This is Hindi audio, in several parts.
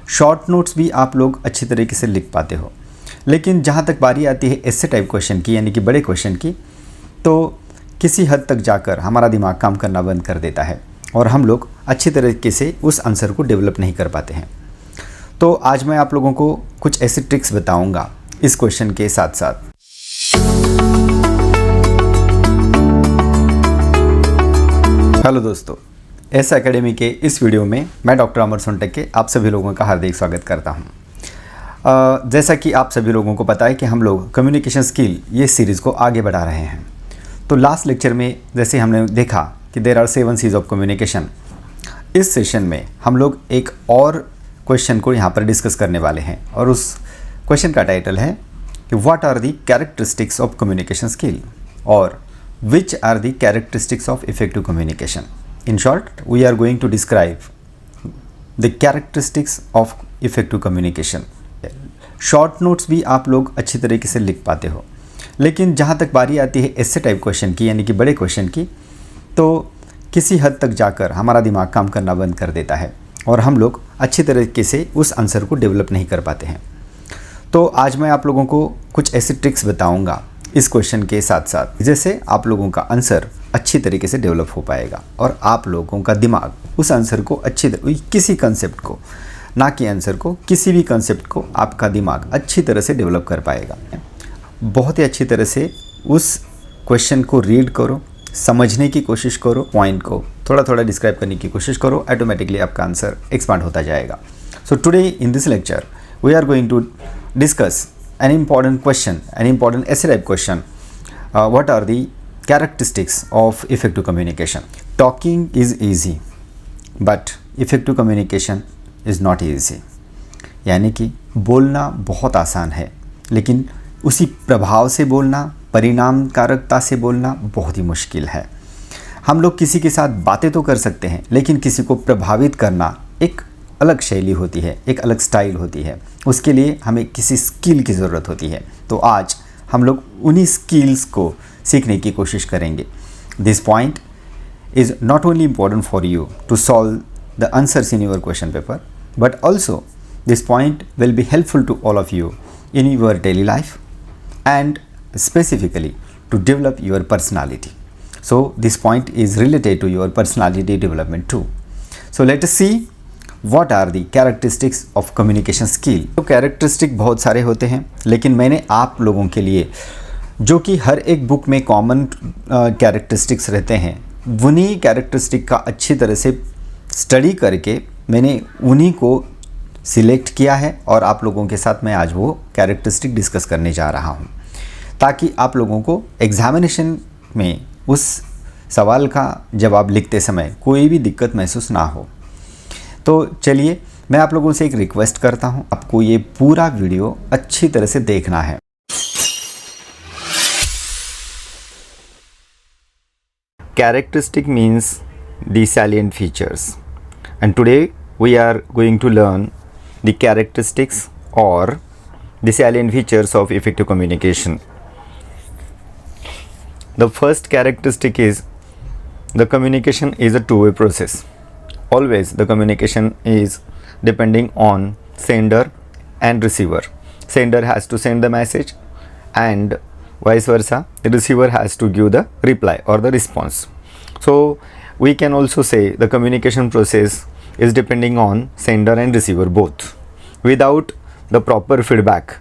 शॉर्ट नोट्स भी आप लोग अच्छी तरीके से लिख पाते हो, लेकिन जहाँ तक बारी आती है ऐसे टाइप क्वेश्चन की, यानी कि बड़े क्वेश्चन की, तो किसी हद तक जाकर हमारा दिमाग काम करना बंद कर देता है और हम लोग अच्छी तरीके से उस आंसर को डेवलप नहीं कर पाते हैं। तो आज मैं आप लोगों को कुछ ऐसे ट्रिक्स बताऊंगा इस क्वेश्चन के साथ साथ। हेलो दोस्तों, एस एकेडमी के इस वीडियो में मैं डॉक्टर अमर सोनटक के आप सभी लोगों का हार्दिक स्वागत करता हूं। जैसा कि आप सभी लोगों को पता है कि हम लोग कम्युनिकेशन स्किल ये सीरीज़ को आगे बढ़ा रहे हैं। तो लास्ट लेक्चर में जैसे हमने देखा कि there are 7 C's of communication, इस सेशन में हम लोग एक और क्वेश्चन को यहाँ पर डिस्कस करने वाले हैं और उस क्वेश्चन का टाइटल है कि what are the characteristics of communication skill और which are the characteristics of effective communication. In short, we are going to describe the characteristics of effective communication. Short notes भी आप लोग अच्छी तरीके से लिख पाते हो, लेकिन जहाँ तक बारी आती है ऐसे टाइप क्वेश्चन की, यानी कि बड़े क्वेश्चन की, तो किसी हद तक जाकर हमारा दिमाग काम करना बंद कर देता है और हम लोग अच्छी तरीके से उस आंसर को डेवलप नहीं कर पाते हैं। तो आज मैं आप लोगों को कुछ ऐसे ट्रिक्स बताऊँगा इस क्वेश्चन के साथ साथ, जैसे आप लोगों का आंसर अच्छी तरीके से डेवलप हो पाएगा और आप लोगों का दिमाग उस आंसर को किसी कंसेप्ट को, ना कि आंसर को, किसी भी कंसेप्ट को आपका दिमाग अच्छी तरह से डेवलप कर पाएगा। बहुत ही अच्छी तरह से उस क्वेश्चन को रीड करो, समझने की कोशिश करो, पॉइंट को थोड़ा थोड़ा डिस्क्राइब करने की कोशिश करो, ऑटोमेटिकली आपका आंसर एक्सपांड होता जाएगा। So today in this lecture we are going to discuss an important question, an important essay type question. What are the characteristics of effective communication? Talking is easy, but effective communication is not easy. यानी कि बोलना बहुत आसान है, लेकिन उसी प्रभाव से बोलना, परिणामकारकता से बोलना बहुत ही मुश्किल है। हम लोग किसी के साथ बातें तो कर सकते हैं, लेकिन किसी को प्रभावित करना एक अलग शैली होती है, एक अलग स्टाइल होती है। उसके लिए हमें किसी स्किल की ज़रूरत होती है। तो आज हम लोग उन्हीं स्किल्स को सीखने की कोशिश करेंगे। This point is not only important for you to solve the answers in your question paper, but also this point will be helpful to all of you in your daily life and specifically to develop your personality. So this point is related to your personality development too. So let us see what are the characteristics of communication skill. तो कैरेक्टरिस्टिक बहुत सारे होते हैं, लेकिन मैंने आप लोगों के लिए जो कि हर एक बुक में कॉमन कैरेक्टरिस्टिक्स रहते हैं, उन्हीं कैरेक्टरिस्टिक का अच्छी तरह से स्टडी करके मैंने उन्हीं को सिलेक्ट किया है और आप लोगों के साथ मैं आज वो कैरेक्टरिस्टिक डिस्कस करने जा रहा हूँ, ताकि आप लोगों को एग्जामिनेशन में उस सवाल का जवाब लिखते समय कोई भी दिक्कत महसूस ना हो। तो चलिए, मैं आप लोगों से एक रिक्वेस्ट करता हूं, आपको ये पूरा वीडियो अच्छी तरह से देखना है। Characteristic means the salient features, and today we are going to learn the characteristics or the salient features of effective communication. The first characteristic is the communication is a two-way process. Always the communication is depending on sender and receiver. Sender has to send the message and vice versa, the receiver has to give the reply or the response. So we can also say the communication process is depending on sender and receiver both. Without the proper feedback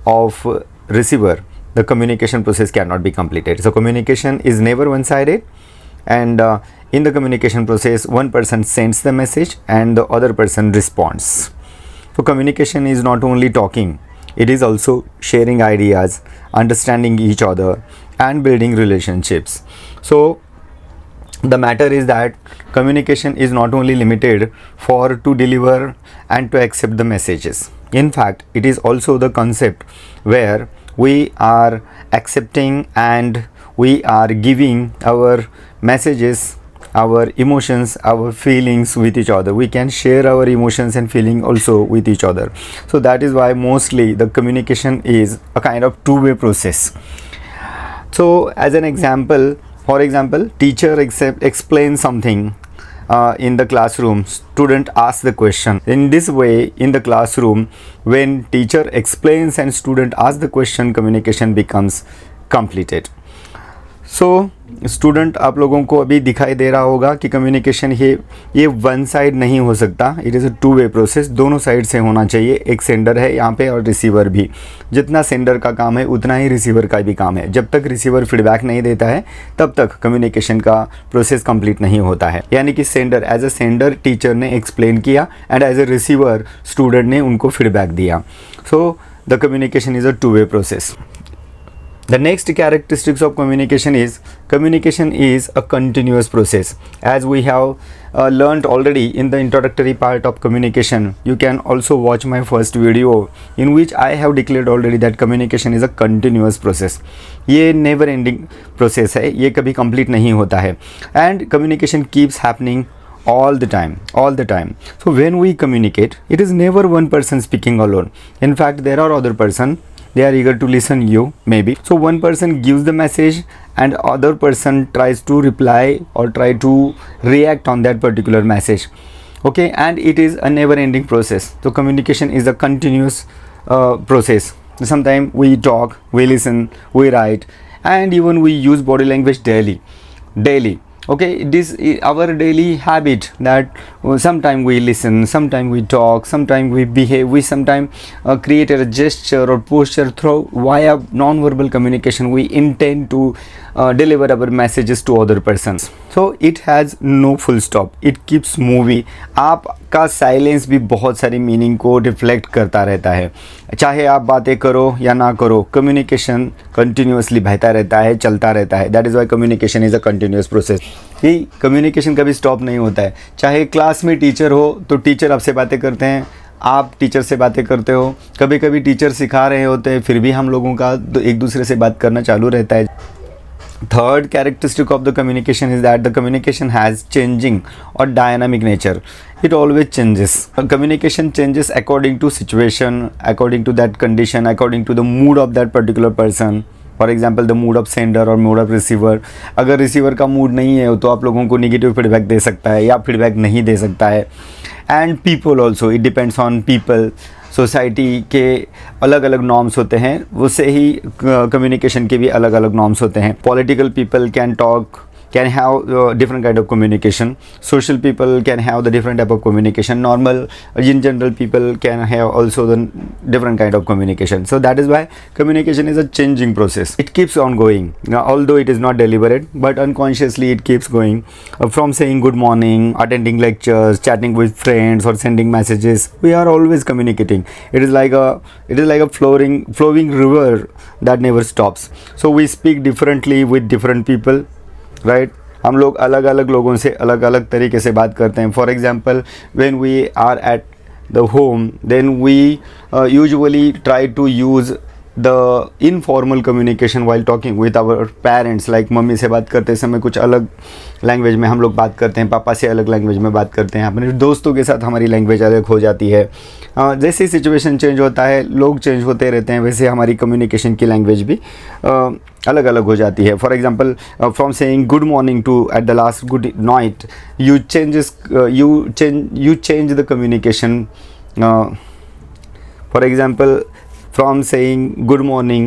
of receiver, the communication process cannot be completed. So communication is never one-sided, and in the communication process one person sends the message and the other person responds. So communication is not only talking, it is also sharing ideas, understanding each other and building relationships. So the matter is that communication is not only limited for to deliver and to accept the messages. In fact, it is also the concept where we are accepting and we are giving our messages, our emotions, our feelings with each other. We can share our emotions and feeling also with each other. So that is why mostly the communication is a kind of two-way process. So as an example, for example, teacher explains something in the classroom, student asks the question. In this way, in the classroom, when teacher explains and student asks the question, communication becomes completed. So student, आप लोगों को अभी दिखाई दे रहा होगा कि कम्युनिकेशन ये वन साइड नहीं हो सकता, it is a two way process, दोनों साइड से होना चाहिए. एक सेंडर है यहाँ पे और रिसीवर भी. जितना सेंडर का काम है उतना ही रिसीवर का भी काम है. जब तक रिसीवर फीडबैक नहीं देता है तब तक कम्युनिकेशन का प्रोसेस कंप्लीट नहीं होता है. यानी कि sender, as a sender teacher ने एक्सप्लेन किया and as a receiver student ने उनको फीडबैक दिया. So the communication is a two way process. The next characteristics of communication is a continuous process. As we have learned already in the introductory part of communication, you can also watch my first video in which I have declared already that communication is a continuous process. ये never ending process है, ये कभी complete नहीं होता है. And communication keeps happening all the time. So when we communicate, it is never one person speaking alone. In fact, there are other person. They are eager to listen you, maybe. So one person gives the message and other person tries to reply or try to react on that particular message. Okay, and it is a never ending process. So communication is a continuous process. Sometimes we talk, we listen, we write, and even we use body language daily. Okay, this is our daily habit that sometimes we listen, sometimes we talk, sometimes we behave, we sometimes create a gesture or posture through via non-verbal communication. We intend to deliver our messages to other persons. So it has no full stop, it keeps moving. आपका साइलेंस भी बहुत सारी मीनिंग को रिफ्लेक्ट करता रहता है. चाहे आप बातें करो या ना करो, कम्युनिकेशन कंटिन्यूसली बहता रहता है, चलता रहता है. That is why communication is a continuous process. ये कम्युनिकेशन कभी स्टॉप नहीं होता है. चाहे क्लास में टीचर हो तो टीचर आपसे बातें करते हैं, आप टीचर से बातें करते हो. कभी कभी टीचर सिखा रहे होते हैं, फिर भी हम लोगों का एक दूसरे से बात करना चालू रहता है. Third characteristic of the communication is that the communication has changing or dynamic nature. It always changes. Communication changes according to situation, according to that condition, according to the mood of that particular person. For example the mood off sender और मूड ऑफ रिसीवर. अगर रिसीवर का मूड नहीं है तो आप लोगों को निगेटिव फीडबैक दे सकता है या फीडबैक नहीं दे सकता है. And people also, it depends on people. Society के अलग अलग नॉर्म्स होते हैं, उससे ही कम्युनिकेशन के भी अलग अलग नॉर्म्स होते हैं. Political people can have different kind of communication. Social people can have the different type of communication. Normal in general people can have also the different kind of communication. So that is why communication is a changing process. It keeps on going. Now, although it is not deliberate, but unconsciously it keeps going. From saying good morning, attending lectures, chatting with friends, or sending messages, we are always communicating. It is like a flowing river that never stops. So we speak differently with different people. Right, हम लोग अलग अलग लोगों से अलग अलग तरीके से बात करते हैं. For example, when we are at the home, then we usually try to use the informal communication while talking with our parents. Like mummy से बात करते समय कुछ अलग लैंग्वेज में हम लोग बात करते हैं, पापा से अलग लैंग्वेज में बात करते हैं, अपने दोस्तों के साथ हमारी लैंग्वेज अलग हो जाती है. जैसे ही सिचुएशन चेंज होता है, लोग चेंज होते रहते हैं, वैसे हमारी कम्युनिकेशन की लैंग्वेज भी अलग अलग हो जाती है. For example, from saying good morning to at the last good night, you change the communication. For example, from saying good morning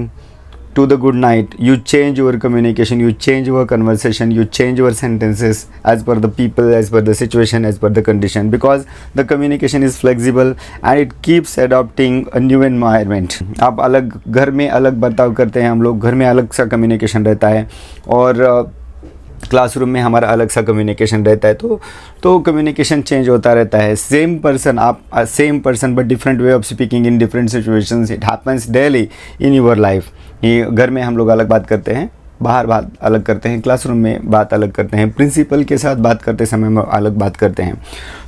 to the good night, you change your communication, you change your conversation, you change your sentences as per the people, as per the situation, as per the condition, because the communication is flexible and it keeps adopting a new environment. आप अलग घर में अलग बर्ताव करते हैं, हम लोग घर में अलग सा कम्युनिकेशन रहता है और क्लासरूम में हमारा अलग सा कम्युनिकेशन रहता है. तो कम्युनिकेशन चेंज होता रहता है. Same person but different way of speaking in different situations. It happens daily in your life. ये घर में हम लोग अलग बात करते हैं, बाहर बात अलग करते हैं, क्लासरूम में बात अलग करते हैं, प्रिंसिपल के साथ बात करते समय में अलग बात करते हैं.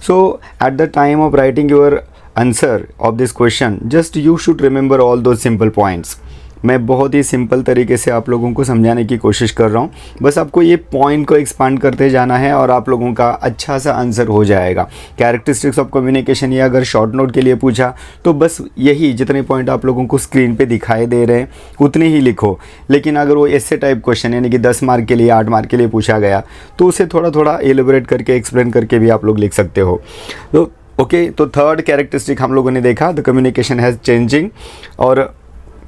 So at the time of writing your answer of this question, just you should remember all those simple points. मैं बहुत ही सिंपल तरीके से आप लोगों को समझाने की कोशिश कर रहा हूँ। बस आपको ये पॉइंट को एक्सपांड करते जाना है और आप लोगों का अच्छा सा आंसर हो जाएगा। कैरेक्टरिस्टिक्स ऑफ कम्युनिकेशन, या अगर शॉर्ट नोट के लिए पूछा तो बस यही जितने पॉइंट आप लोगों को स्क्रीन पे दिखाई दे रहे हैं उतने ही लिखो। लेकिन अगर वो ऐसे टाइप क्वेश्चन यानी कि 10 मार्क के लिए 8 मार्क के लिए पूछा गया तो उसे थोड़ा थोड़ा एलिबरेट करके एक्सप्लेन करके भी आप लोग लिख सकते हो। तो ओके, तो थर्ड कैरेक्टरिस्टिक हम लोगों ने देखा, द कम्युनिकेशन हैज़ चेंजिंग और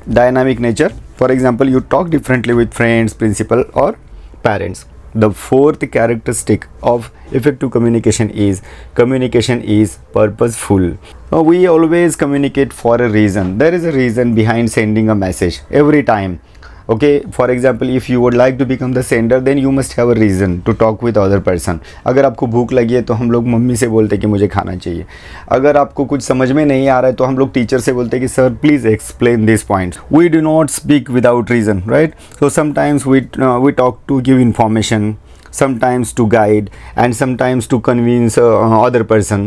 dynamic nature. For example, you talk differently with friends, principal और parents. The fourth characteristic of effective communication is purposeful. We always communicate for a reason. There is a reason behind sending a message every time. Okay, for example, if you would like to become the sender, then you must have a reason to talk with other person. अगर आपको भूख लगी है तो हम लोग मम्मी से बोलते हैं कि मुझे खाना चाहिए। अगर आपको कुछ समझ में नहीं आ रहा है तो हम लोग टीचर से बोलते हैं कि sir please explain this point. We do not speak without reason, right? So sometimes we talk to give information, sometimes to guide, and sometimes to convince other person,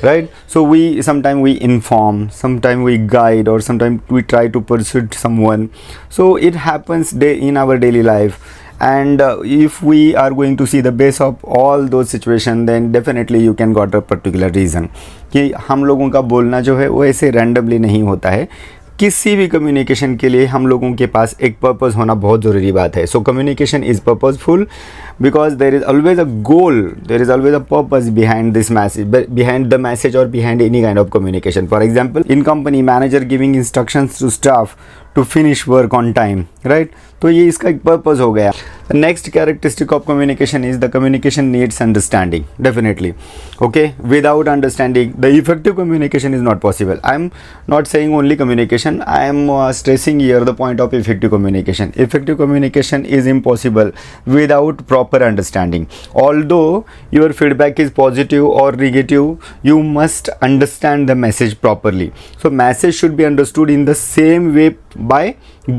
right? So sometimes we inform, sometimes we guide, or sometimes we try to persuade someone. So it happens in our daily life. And if we are going to see the base of all those situations, then definitely you can got a particular reason कि हम लोगों का बोलना जो है वो ऐसे रैंडमली नहीं होता है। किसी भी कम्युनिकेशन के लिए हम लोगों के पास एक पर्पस होना बहुत ज़रूरी बात है। So communication is purposeful because there is always a goal, there is always a purpose behind this message, behind the message और behind any kind of communication. For example, in company manager giving instructions to staff to finish work on time, right? तो ये इसका एक पर्पस हो गया। Next characteristic of communication is the communication needs understanding, definitely. Okay, without understanding the effective communication is not possible. I am not saying only communication, I am stressing here the point of effective communication. Effective communication is impossible without proper understanding. Although your feedback is positive or negative, you must understand the message properly. So message should be understood in the same way by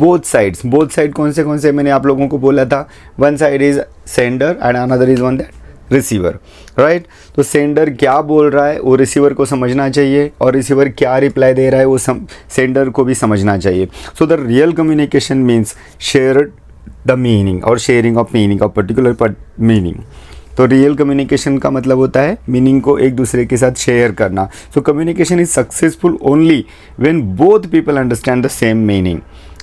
both sides. Both side कौन से मैंने आप लोगों को बोला था? One side is sender and another is one that receiver, right? तो सेंडर क्या बोल रहा है वो रिसीवर को समझना चाहिए और रिसीवर क्या रिप्लाई दे रहा है वो सेंडर को भी समझना चाहिए। So the real communication means share the meaning और sharing of meaning of particular meaning. तो रियल कम्युनिकेशन का मतलब होता है मीनिंग को एक दूसरे के साथ शेयर करना। So communication is successful only when both people understand the same meaning.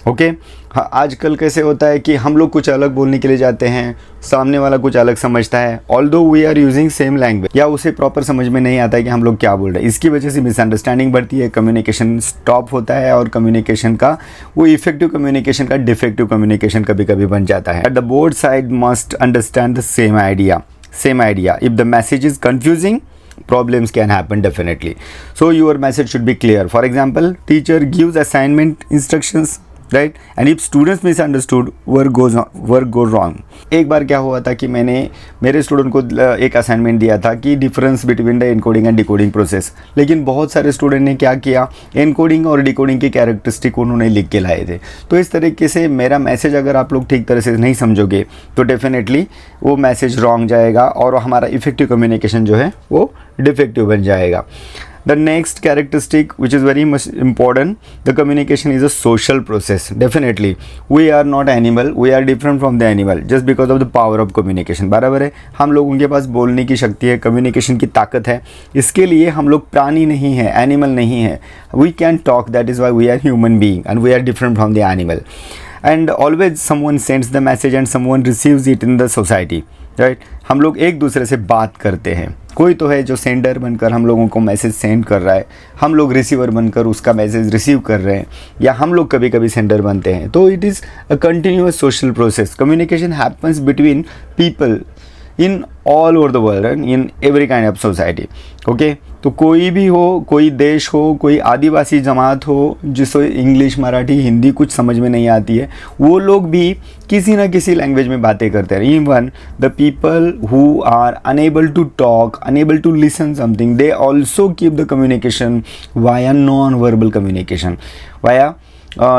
Okay, हाँ, आजकल कैसे होता है कि हम लोग कुछ अलग बोलने के लिए जाते हैं, सामने वाला कुछ अलग समझता है, although we are using same language, या उसे प्रॉपर समझ में नहीं आता है कि हम लोग क्या बोल रहे हैं। इसकी वजह से मिसअंडरस्टैंडिंग बढ़ती है, कम्युनिकेशन स्टॉप होता है और कम्युनिकेशन का वो इफेक्टिव कम्युनिकेशन का डिफेक्टिव कम्युनिकेशन कभी कभी बन जाता है। The both side must understand the same idea. If the message is confusing, problems can happen definitely. So your message should be clear. For example, teacher gives assignment instructions, right? And if students misunderstood, work goes wrong. एक बार क्या हुआ था कि मैंने मेरे स्टूडेंट को एक असाइनमेंट दिया था कि difference between the encoding and decoding process, लेकिन बहुत सारे स्टूडेंट ने क्या किया, एनकोडिंग और डिकोडिंग की कैरेक्टरिस्टिक उन्होंने लिख के लाए थे। तो इस तरीके से मेरा मैसेज अगर आप लोग ठीक तरह से नहीं समझोगे तो डेफिनेटली वो मैसेज रॉन्ग जाएगा और हमारा इफेक्टिव कम्युनिकेशन जो है वो डिफेक्टिव बन जाएगा। The next characteristic which is very much important, the communication is a social process. Definitely we are not animal, we are different from the animal just because of the power of communication. बराबर है, हम लोगों के पास बोलने की शक्ति है, कम्युनिकेशन की ताकत है, इसके लिए हम लोग प्राणी नहीं है, एनिमल नहीं है। We can talk, that is why we are human being and we are different from the animal. And always someone sends the message and someone receives it in the society, right? हम लोग एक दूसरे से बात करते हैं, कोई तो है जो सेंडर बनकर हम लोगों को मैसेज सेंड कर रहा है, हम लोग रिसीवर बनकर उसका मैसेज रिसीव कर रहे हैं, या हम लोग कभी कभी सेंडर बनते हैं। तो it is a continuous social process. Communication happens between people in all over the world and in every kind of society. Okay, तो कोई भी हो, कोई देश हो, कोई आदिवासी जमात हो जिसको इंग्लिश, मराठी, हिंदी कुछ समझ में नहीं आती है, वो लोग भी किसी ना किसी लैंग्वेज में बातें करते हैं। Even the people who are unable to talk, unable to listen something, they also keep the communication via non verbal communication, via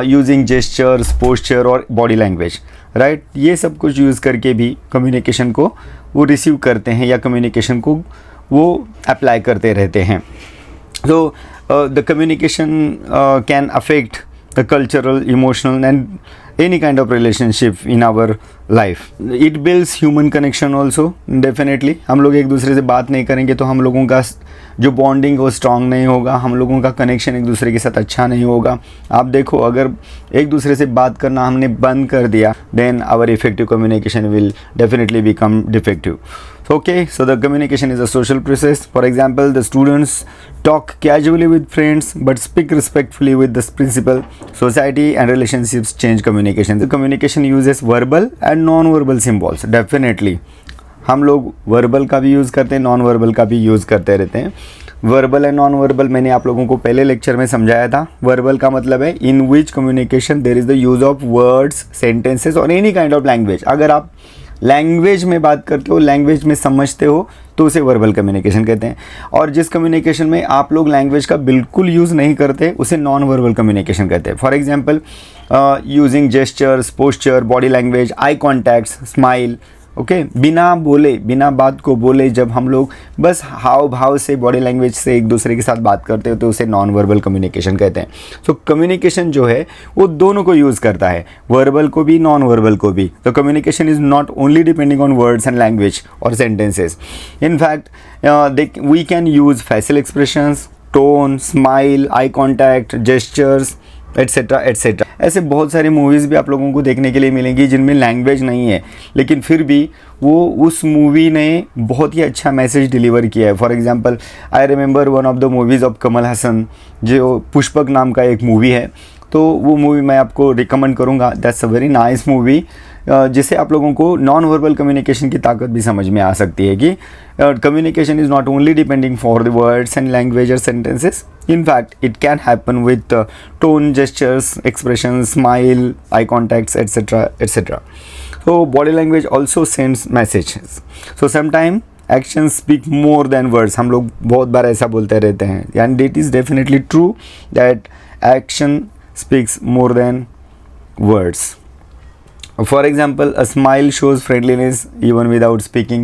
using gestures, posture और बॉडी लैंग्वेज, राइट? ये सब कुछ यूज़ करके भी कम्युनिकेशन को वो रिसीव करते हैं या कम्युनिकेशन को वो अप्लाई करते रहते हैं। तो the communication can affect cultural, emotional, and any kind of relationship in our life. It builds human connection also, definitely. हम लोग एक दूसरे से बात नहीं करेंगे तो हम लोगों का जो बॉन्डिंग वो स्ट्रांग नहीं होगा, हम लोगों का कनेक्शन एक दूसरे के साथ अच्छा नहीं होगा. आप देखो, अगर एक दूसरे से बात करना हमने बंद कर दिया, then our effective communication will definitely become defective. Okay, so the communication is a social process. For example, the students talk casually with friends but speak respectfully with the principal. Society and relationships change communication. The communication uses verbal and non-verbal symbols. Definitely, हम लोग वर्बल का भी यूज़ करते हैं, नॉन वर्बल का भी यूज़ करते रहते हैं. वर्बल एंड नॉन वर्बल मैंने आप लोगों को पहले लेक्चर में समझाया था. वर्बल का मतलब है in which communication there is the use of words, sentences और एनी काइंड ऑफ लैंग्वेज. अगर आप लैंग्वेज में बात करते हो, लैंग्वेज में समझते हो, तो उसे वर्बल कम्युनिकेशन कहते हैं. और जिस कम्युनिकेशन में आप लोग लैंग्वेज का बिल्कुल यूज़ नहीं करते, उसे नॉन वर्बल कम्युनिकेशन कहते हैं. For example, using gestures, posture, body language, I contacts, smile. Okay, बिना बोले, बिना बात को बोले जब हम लोग बस हाव भाव से, बॉडी लैंग्वेज से एक दूसरे के साथ बात करते हो, तो उसे नॉन वर्बल कम्युनिकेशन कहते हैं. सो कम्युनिकेशन जो है वो दोनों को यूज़ करता है, वर्बल को भी, नॉन वर्बल को भी. तो communication is not only depending on words and language और sentences. In fact we can use facial expressions, tone, smile, eye contact, gestures, etcetera etcetera. ऐसे बहुत सारी मूवीज़ भी आप लोगों को देखने के लिए मिलेंगी जिनमें लैंग्वेज नहीं है, लेकिन फिर भी वो उस मूवी ने बहुत ही अच्छा मैसेज डिलीवर किया है. For example, I remember one of the movies of Kamal Haasan, जो पुष्पक नाम का एक मूवी है. तो वो मूवी मैं आपको रिकमेंड करूँगा. That's a very nice movie, जिससे आप लोगों को नॉन वर्बल कम्युनिकेशन की ताकत भी समझ में आ सकती है कि communication is not only depending for the words and language और sentences. In fact, it can happen with tone, gestures, expressions, smile, eye contacts, etc., etc. So body language also sends messages. So sometimes actions speak more than words. हम लोग बहुत बार ऐसा बोलते रहते हैं, and it is definitely true that action speaks more than words. For example, a smile shows friendliness even without speaking.